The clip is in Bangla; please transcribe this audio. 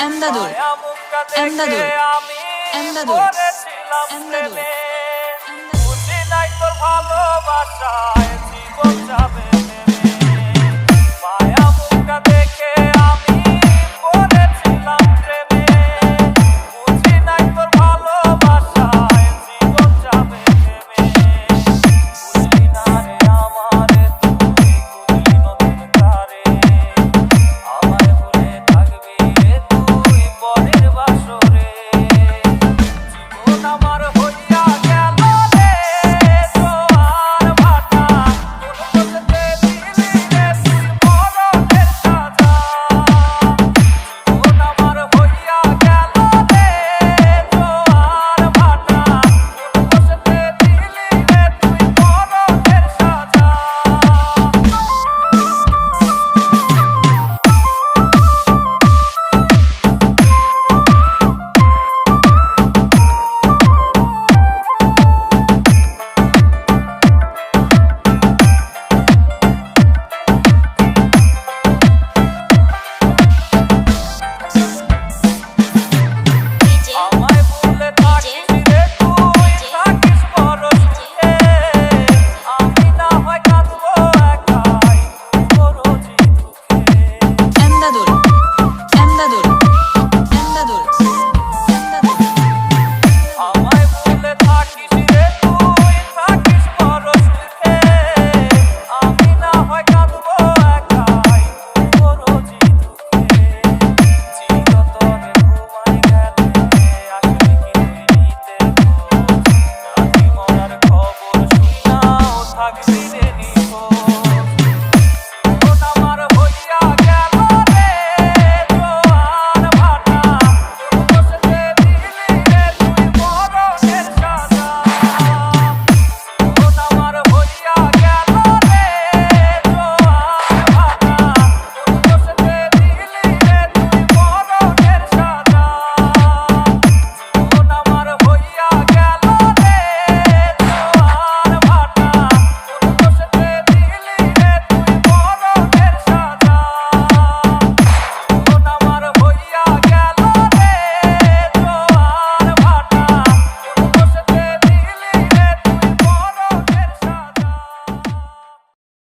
এমদাদুল এমদাদুল এমদাদুল এমদাদুল বুঝি নাই তোর ভালোবাসায় জীবন যাবে মায়া মুখটা দেখে আমি পড়েছিলাম প্রেমে বুঝি নাই তোর ভালোবাসায় জীবন যাবে বুঝলি না রে আমারে তুই বুঝলি নতুন কারে আমায় ভুলে থাকবি তুই পরের বাসরে জীবন আমার হইয়া গেল রে জোয়ার ভাটা কোন বলতে দিলি রে তুই মরণের সাজা জীবন আমার হইয়া গেল রে জোয়ার ভাটা কোন বলতে দিলি রে তুই মরণের সাজা আমায় ভুলে থাকিস রে তুই থাকিস বড় সুখে আমি না হয় কাঁদবো একাই বড় যে দুঃখে এমদাদুল এমদাদুল এমদাদুল এমদাদুল আমায় ভুলে থাকিস রে তুই থাকিস বড় সুখে আমি না হয় কাঁদবো একাই বড় যে দুঃখে চিরতরে ঘুমাই গেলে আসবি কি তুই নিতে নাকি মরার খবর শুনাও থাকবি রে